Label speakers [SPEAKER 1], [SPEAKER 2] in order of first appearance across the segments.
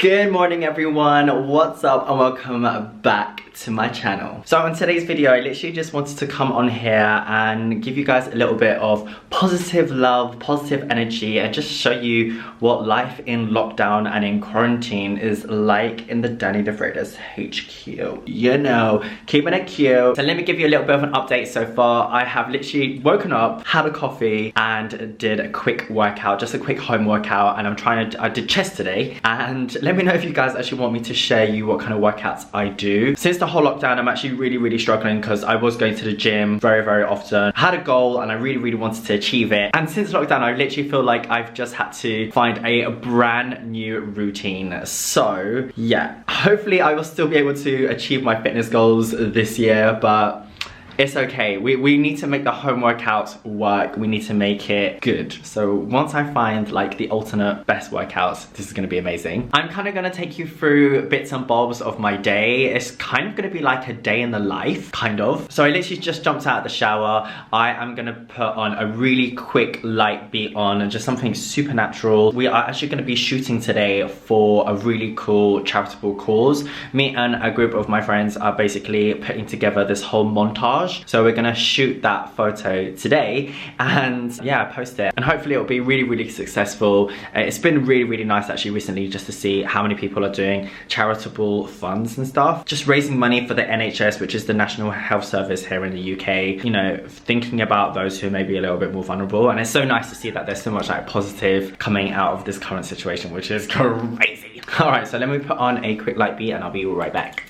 [SPEAKER 1] Good morning everyone, what's up and welcome back to my channel. So in today's video I literally just wanted to come on here and give you guys a little bit of positive love, positive energy, and just show you what life in lockdown and in quarantine is like in the Defreitas HQ. You know, keeping it cute. So let me give you a little bit of an update so far. I have literally woken up, had a coffee and did a quick workout, just a quick home workout, and I did chest today. And let me know if you guys actually want me to share you what kind of workouts I do. Since the whole lockdown, I'm actually really struggling because I was going to the gym very often. I had a goal and I really wanted to achieve it. And since lockdown, I literally feel like I've just had to find a brand new routine. So yeah, hopefully I will still be able to achieve my fitness goals this year, but it's okay. We need to make the home workouts work. We need to make it good. So once I find like the alternate best workouts, this is gonna be amazing. I'm kind of gonna take you through bits and bobs of my day. It's kind of gonna be like a day in the life, kind of. So I literally just jumped out of the shower. I am gonna put on a really quick light beat on and just something super natural. We are actually gonna be shooting today for a really cool charitable cause. Me and a group of my friends are basically putting together this whole montage. So we're gonna shoot that photo today and yeah, post it. And hopefully it'll be really successful. It's been really nice actually recently just to see how many people are doing charitable funds and stuff. Just raising money for the NHS, which is the National Health Service here in the UK. You know, thinking about those who may be a little bit more vulnerable. And it's so nice to see that there's so much like positive coming out of this current situation, which is crazy. All right, so let me put on a quick light beat and I'll be right back.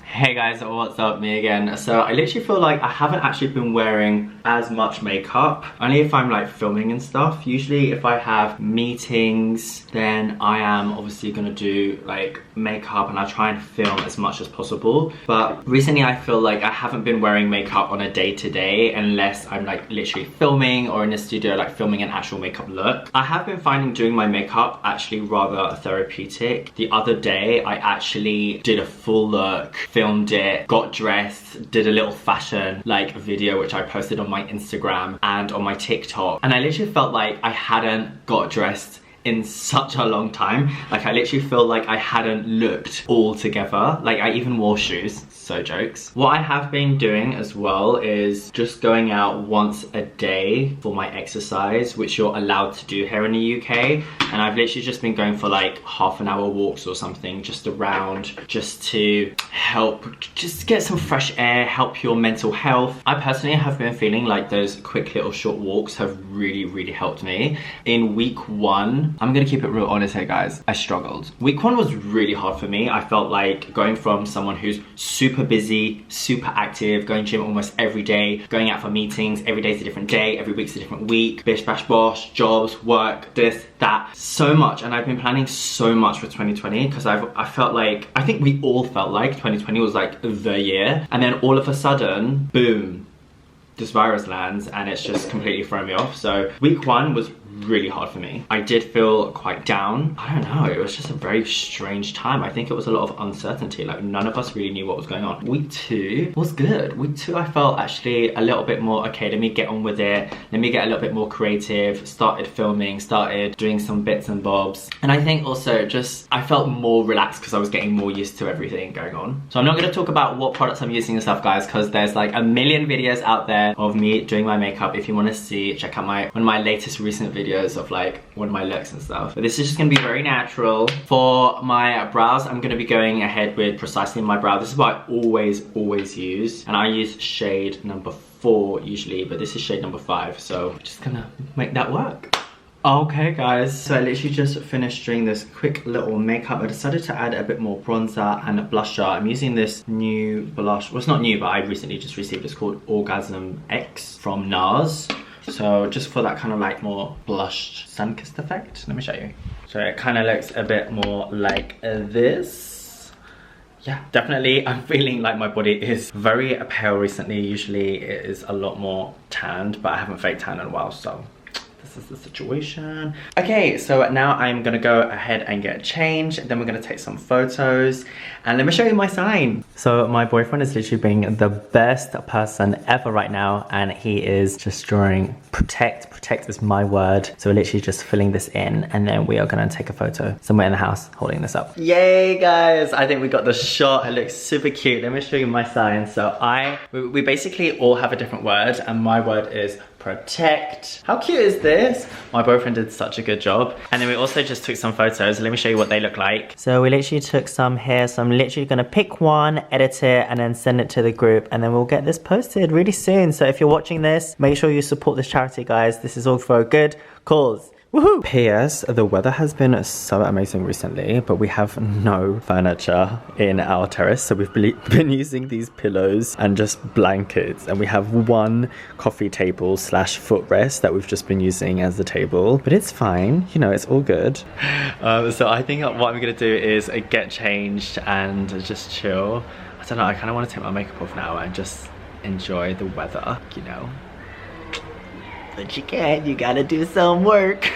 [SPEAKER 1] Hey guys, what's up? Me again. So I literally feel like I haven't actually been wearing as much makeup, only if I'm like filming and stuff. Usually if I have meetings, then I am obviously gonna do like makeup and I try and film as much as possible. But recently I feel like I haven't been wearing makeup on a day-to-day unless I'm like literally filming or in the studio like filming an actual makeup look. I have been finding doing my makeup actually rather therapeutic. The other day I actually did a full look, filmed it, got dressed, did a little fashion like video which I posted on my Instagram and on my TikTok, and I literally felt like I hadn't got dressed in such a long time. Like I literally feel like I hadn't looked all together. Like I even wore shoes, so jokes. What I have been doing as well is just going out once a day for my exercise, which you're allowed to do here in the UK. And I've literally just been going for like half-an-hour walks or something just around, just to help just get some fresh air, help your mental health. I personally have been feeling like those quick little short walks have really helped me. In week 1, I'm gonna keep it real honest here guys, I struggled. Week 1 was really hard for me. I felt like going from someone who's super busy, super active, going gym almost every day, going out for meetings, every day's a different day, every week's a different week, bish bash bosh, jobs, work, this, that, so much. And I've been planning so much for 2020 because I felt like, I think we all felt like 2020 was like the year. And then all of a sudden, boom, this virus lands and it's just completely thrown me off. So week 1 was really hard for me. I did feel quite down. I don't know, it was just a very strange time. I think it was a lot of uncertainty. Like none of us really knew what was going on. Week 2 was good. Week 2 I felt actually a little bit more, okay, let me get on with it. Let me get a little bit more creative. Started filming, started doing some bits and bobs. And I think also just, I felt more relaxed because I was getting more used to everything going on. So I'm not gonna talk about what products I'm using and stuff guys, because there's like a million videos out there of me doing my makeup. If you wanna see, check out one of my latest recent videos of like one of my looks and stuff. But this is just gonna be very natural. For my brows, I'm gonna be going ahead with Precisely My Brow. This is what I always use. And I use shade number 4 usually, but this is shade number 5. So I'm just gonna make that work. Okay guys, so I literally just finished doing this quick little makeup. I decided to add a bit more bronzer and a blusher. I'm using this new blush. Well, it's not new, but I recently just received. It's called Orgasm X from Nars. So just for that kind of like more blushed sun-kissed effect. Let me show you. So it kind of looks a bit more like this. Yeah, definitely I'm feeling like my body is very pale recently. Usually it is a lot more tanned, but I haven't fake tanned in a while, so this this is the situation. Okay, so now I'm gonna go ahead and get changed. Then we're gonna take some photos. And let me show you my sign. So my boyfriend is literally being the best person ever right now. And he is just drawing protect. Protect is my word. So we're literally just filling this in. And then we are gonna take a photo somewhere in the house holding this up. Yay, guys. I think we got the shot. It looks super cute. Let me show you my sign. So we basically all have a different word. And my word is protect. How cute is this? My boyfriend did such a good job. And then we also just took some photos. Let me show you what they look like. So we literally took some here. So I'm literally gonna pick one, edit it, and then send it to the group. And then we'll get this posted really soon. So if you're watching this, make sure you support this charity, guys. This is all for a good cause. Woohoo! P.S. The weather has been so amazing recently, but we have no furniture in our terrace. So we've been using these pillows and just blankets. And we have one coffee table / footrest that we've just been using as the table. But it's fine, you know, it's all good. So I think what I'm gonna do is get changed and just chill. I don't know, I kind of want to take my makeup off now and just enjoy the weather, you know. But you gotta do some work.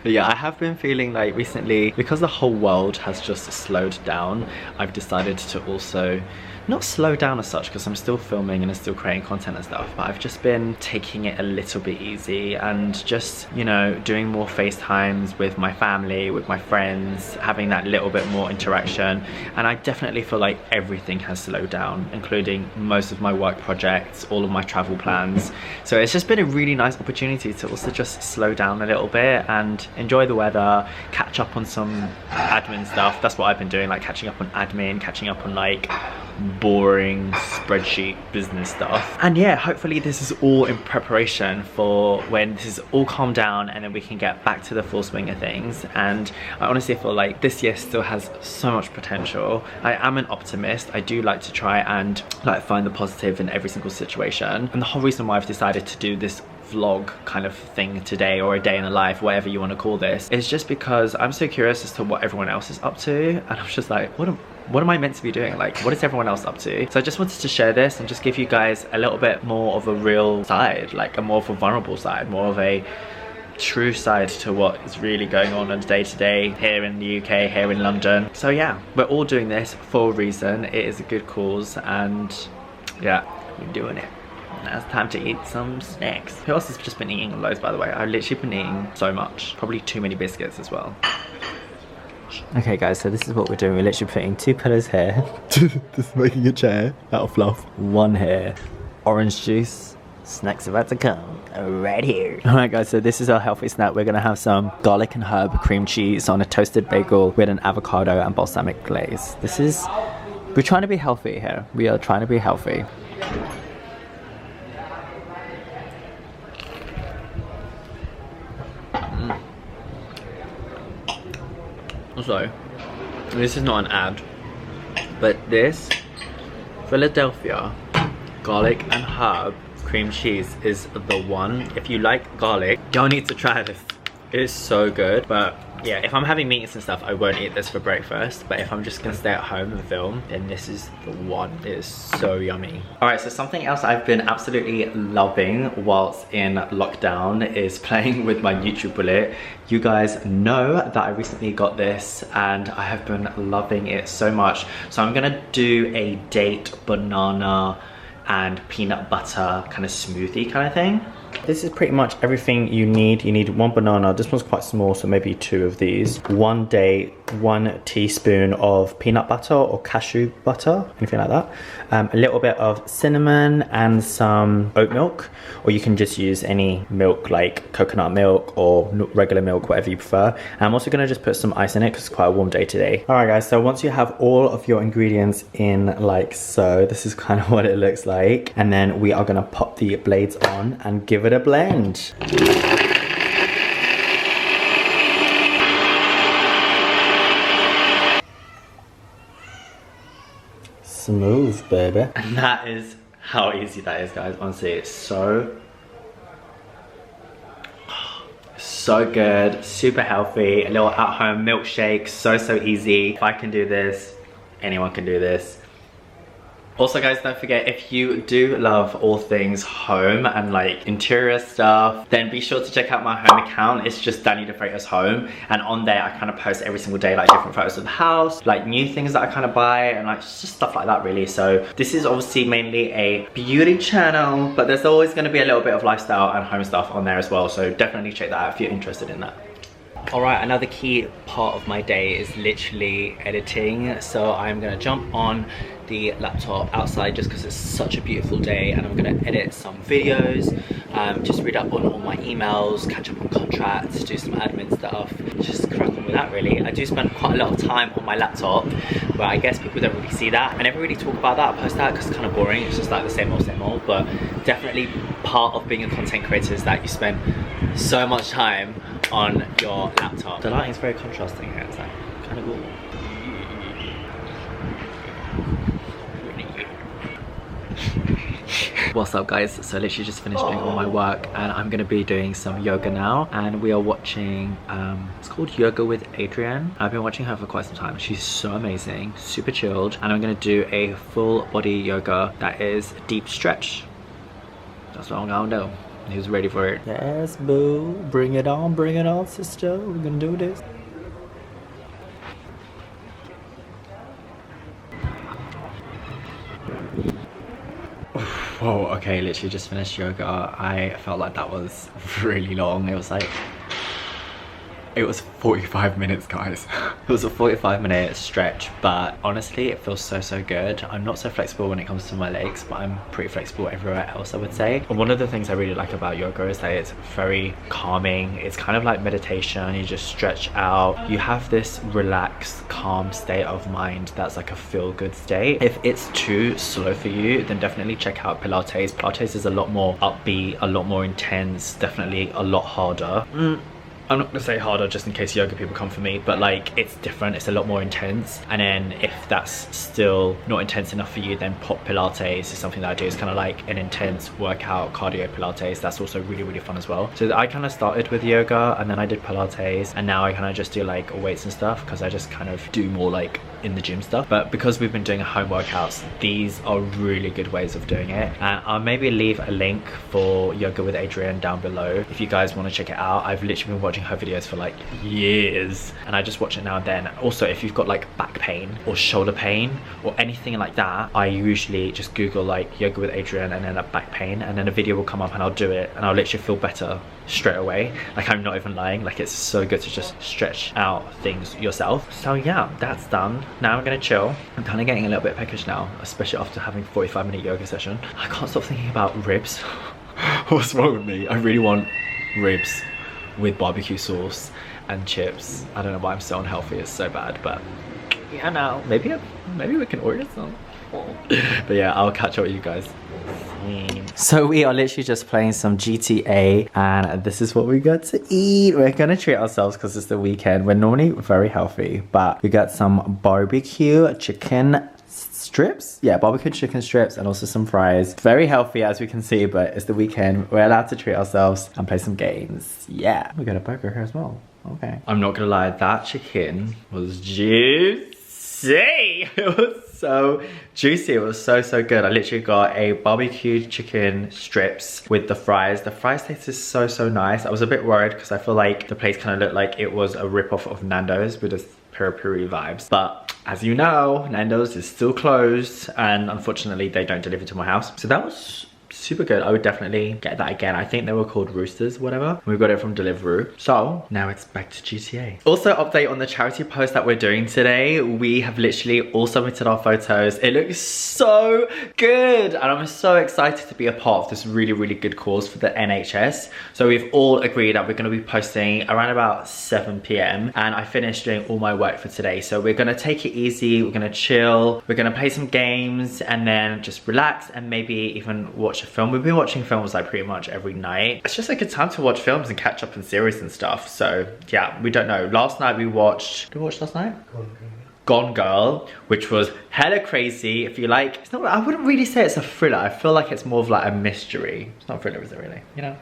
[SPEAKER 1] But yeah, I have been feeling like recently, because the whole world has just slowed down, I've decided to also not slow down as such, because I'm still filming and I'm still creating content and stuff, but I've just been taking it a little bit easy and just, you know, doing more FaceTimes with my family, with my friends, having that little bit more interaction. And I definitely feel like everything has slowed down, including most of my work projects, all of my travel plans. So it's just been a really nice opportunity to also just slow down a little bit and enjoy the weather, catch up on some admin stuff. That's what I've been doing, like catching up on admin, catching up on like boring spreadsheet business stuff. And yeah, hopefully this is all in preparation for when this is all calmed down and then we can get back to the full swing of things. And I honestly feel like this year still has so much potential. I am an optimist. I do like to try and like find the positive in every single situation. And the whole reason why I've decided to do this vlog kind of thing today, or a day in the life, whatever you want to call this, is just because I'm so curious as to what everyone else is up to. And I'm just like, what am I meant to be doing? Like, what is everyone else up to? So I just wanted to share this and just give you guys a little bit more of a real side, like a more of a vulnerable side, more of a true side to what is really going on a day-to-day here in the UK, here in London. So yeah, we're all doing this for a reason. It is a good cause, and yeah, we're doing it. Now it's time to eat some snacks. Who else has just been eating loads, by the way? I've literally been eating so much. Probably too many biscuits as well. Okay guys, so this is what we're doing. We're literally putting 2 pillows here. Just making a chair out of fluff. 1 here. Orange juice. Snacks about to come. Right here. Alright guys, so this is our healthy snack. We're gonna have some garlic and herb cream cheese on a toasted bagel with an avocado and balsamic glaze. We're trying to be healthy here. We are trying to be healthy. Also, this is not an ad, but this Philadelphia garlic and herb cream cheese is the one. If you like garlic, y'all need to try this. It is so good. But yeah, if I'm having meetings and stuff, I won't eat this for breakfast. But if I'm just gonna stay at home and film, then this is the one. It is so yummy. All right, so something else I've been absolutely loving whilst in lockdown is playing with my Nutribullet. You guys know that I recently got this and I have been loving it so much. So I'm gonna do a date, banana, and peanut butter kind of smoothie kind of thing. This is pretty much everything you need. You need 1 banana. This one's quite small, so maybe 2 of these. 1 date, 1 teaspoon of peanut butter or cashew butter, anything like that. A little bit of cinnamon and some oat milk, or you can just use any milk like coconut milk or regular milk, whatever you prefer. And I'm also gonna just put some ice in it because it's quite a warm day today. All right guys, so once you have all of your ingredients in like so, this is kind of what it looks like. And then we are gonna pop the blades on and give it a blend. Smooth, baby. And that is how easy that is, guys. Honestly, it's so good, super healthy, a little at-home milkshake, so easy. If I can do this, anyone can do this. Also guys, don't forget, if you do love all things home and like interior stuff, then be sure to check out my home account. It's just Danny Defreitas Home, and on there I kind of post every single day like different photos of the house, like new things that I kind of buy, and like just stuff like that really. So this is obviously mainly a beauty channel, but there's always going to be a little bit of lifestyle and home stuff on there as well, so definitely check that out if you're interested in that. Alright, another key part of my day is literally editing. So I'm gonna jump on the laptop outside just because it's such a beautiful day, and I'm gonna edit some videos, just read up on all my emails, catch up on contracts, do some admin stuff, just crack on with that really. I do spend quite a lot of time on my laptop, but I guess people don't really see that. I never really talk about that, post that, because it's kind of boring. It's just like the same old, but definitely part of being a content creator is that you spend so much time on your laptop. The lighting is very contrasting here, it's like kind of cool. What's up guys? So I literally just finished doing all my work, and I'm gonna be doing some yoga now, and we are watching it's called Yoga with Adrienne. I've been watching her for quite some time. She's so amazing, super chilled, and I'm gonna do a full body yoga that is deep stretch. That's what I'm gonna do. He's ready for it. Yes, boo. Bring it on, sister. We're gonna do this. Whoa, okay, literally just finished yoga. I felt like that was really long. It was 45 minutes, guys. It was a 45-minute stretch, but honestly, it feels so good. I'm not so flexible when it comes to my legs, but I'm pretty flexible everywhere else, I would say. And one of the things I really like about yoga is that it's very calming. It's kind of like meditation. You just stretch out. You have this relaxed, calm state of mind that's like a feel-good state. If it's too slow for you, then definitely check out Pilates. Pilates is a lot more upbeat, a lot more intense, definitely a lot harder. I'm not gonna say harder just in case yoga people come for me, but like it's different, it's a lot more intense. And then if that's still not intense enough for you, then pop Pilates is something that I do. It's kind of like an intense workout, cardio Pilates. That's also really fun as well. So I kind of started with yoga, and then I did Pilates, and now I kind of just do like weights and stuff, because I just kind of do more like in the gym stuff. But because we've been doing home workouts, these are really good ways of doing it, and I'll maybe leave a link for Yoga with Adrienne down below if you guys want to check it out. I've literally been watching her videos for like years, and I just watch it now and then. Also, if you've got like back pain or shoulder pain or anything like that, I usually just Google like Yoga with Adrienne and then a back pain, and then a video will come up and I'll do it, and I'll literally feel better straight away. Like, I'm not even lying. Like, it's so good to just stretch out things yourself. So yeah, that's done. Now I'm gonna chill. I'm kind of getting a little bit peckish now, especially after having a 45-minute yoga session. I can't stop thinking about ribs. What's wrong with me? I really want ribs with barbecue sauce and chips. I don't know why I'm so unhealthy. It's so bad, but yeah, now maybe we can order some. But yeah, I'll catch up with you guys. So we are literally just playing some GTA, and this is what we got to eat. We're gonna treat ourselves because it's the weekend. We're normally very healthy, but we got some barbecue chicken strips. Yeah, barbecue chicken strips, and also some fries. Very healthy, as we can see, but it's the weekend. We're allowed to treat ourselves and play some games. Yeah, we got a burger here as well. Okay. I'm not gonna lie, that chicken was juicy. It was so juicy. It was so good. I literally got a barbecue chicken strips with the fries. The fries tasted so nice. I was a bit worried because I feel like the place kind of looked like it was a rip-off of Nando's with the peri-peri vibes, but as you know, Nando's is still closed, and unfortunately they don't deliver to my house. So that was super good. I would definitely get that again. I think they were called Roosters, whatever. We got it from Deliveroo. So now it's back to GTA. Also, update on the charity post that we're doing today. We have literally all submitted our photos. It looks so good, and I'm so excited to be a part of this really good cause for the NHS. So we've all agreed that we're going to be posting around about 7 PM, and I finished doing all my work for today. So we're going to take it easy, we're going to chill, we're going to play some games, and then just relax and maybe even watch a film. We've been watching films like pretty much every night. It's just a good time to watch films and catch up on series and stuff. So yeah, we don't know. Last night we watched, did we watch last night? Gone Girl, which was hella crazy. If you like, it's not, I wouldn't really say it's a thriller. I feel like it's more of like a mystery. It's not a thriller, is it really? You know?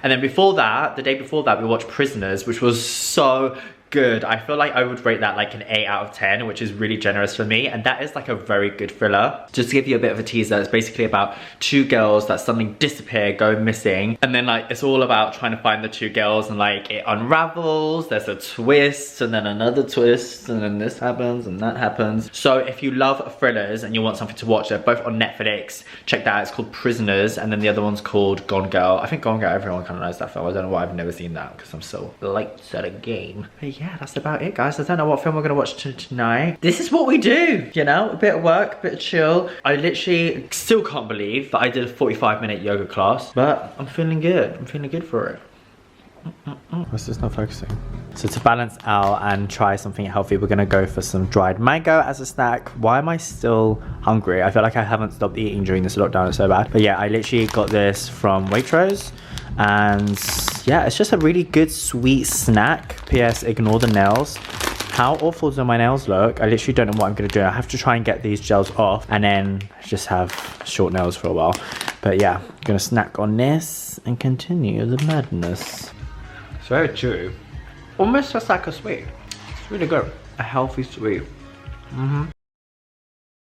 [SPEAKER 1] And then before that, the day before that, we watched Prisoners, which was so good. I feel like I would rate that like an 8 out of 10, which is really generous for me. And that is like a very good thriller. Just to give you a bit of a teaser, it's basically about 2 girls that suddenly disappear, go missing. And then like, it's all about trying to find the 2 girls, and like it unravels, there's a twist and then another twist, and then this happens and that happens. So if you love thrillers and you want something to watch, they're both on Netflix. Check that out, it's called Prisoners, and then the other one's called Gone Girl. I think Gone Girl, everyone kind of knows that film. I don't know why I've never seen that because I'm so late to the game. But yeah, that's about it, guys. I don't know what film we're gonna watch tonight. This is what we do, you know, a bit of work, a bit of chill. I literally still can't believe that I did a 45-minute yoga class, but I'm feeling good. I'm feeling good for it. What's this not focusing? So to balance out and try something healthy, we're gonna go for some dried mango as a snack. Why am I still hungry? I feel like I haven't stopped eating during this lockdown, it's so bad. But yeah, I literally got this from Waitrose, and yeah, it's just a really good sweet snack. PS, ignore the nails. How awful do my nails look? I literally don't know what I'm gonna do. I have to try and get these gels off and then just have short nails for a while. But yeah, I'm gonna snack on this and continue the madness. It's very chewy. Almost just like a sweet. It's really good. A healthy sweet.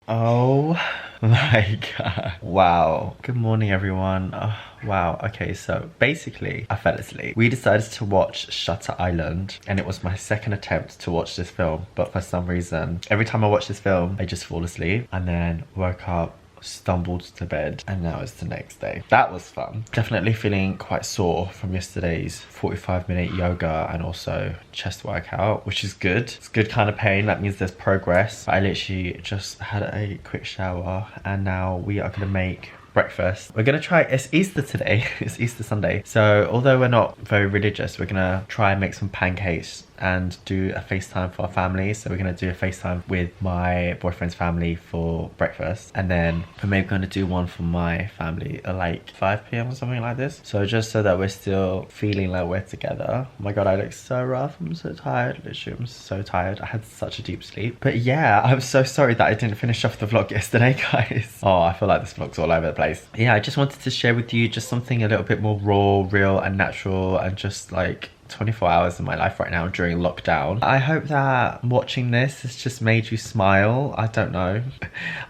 [SPEAKER 1] Oh my god. Wow. Good morning, everyone. Oh, wow. Okay, so basically, I fell asleep. We decided to watch Shutter Island, and it was my second attempt to watch this film. But for some reason, every time I watch this film, I just fall asleep and then woke up, stumbled to bed, and now it's the next day. That was fun. Definitely feeling quite sore from yesterday's 45-minute yoga and also chest workout, which is good. It's good kind of pain. That means there's progress. But I literally just had a quick shower, and now we are gonna make breakfast. We're gonna try, it's Easter today, it's Easter Sunday. So although we're not very religious, we're gonna try and make some pancakes and do a FaceTime for our family. So we're gonna do a FaceTime with my boyfriend's family for breakfast, and then we're maybe gonna do one for my family at like 5 p.m. or something like this. So just so that we're still feeling like we're together. Oh my god, I look so rough. I'm so tired. Literally, I'm so tired. I had such a deep sleep. But yeah, I'm so sorry that I didn't finish off the vlog yesterday, guys. Oh, I feel like this vlog's all over the place. Yeah, I just wanted to share with you just something a little bit more raw, real and natural, and just like 24 hours in my life right now during lockdown. I hope that watching this has just made you smile. I don't know.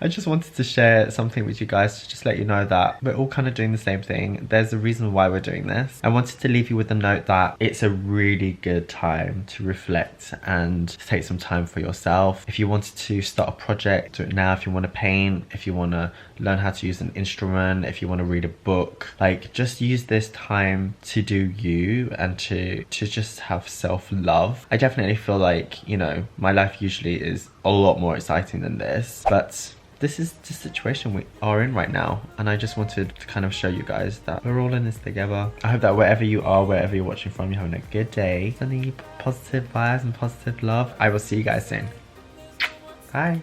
[SPEAKER 1] I just wanted to share something with you guys to just let you know that we're all kind of doing the same thing. There's a reason why we're doing this. I wanted to leave you with a note that it's a really good time to reflect and to take some time for yourself. If you wanted to start a project, do it now. If you want to paint, if you want to learn how to use an instrument, if you want to read a book, like just use this time to do you and to just have self-love. I definitely feel like, you know, my life usually is a lot more exciting than this, but this is the situation we are in right now, and I just wanted to kind of show you guys that we're all in this together. I hope that wherever you are, wherever you're watching from, you're having a good day, sending you positive vibes and positive love. I will see you guys soon. Bye.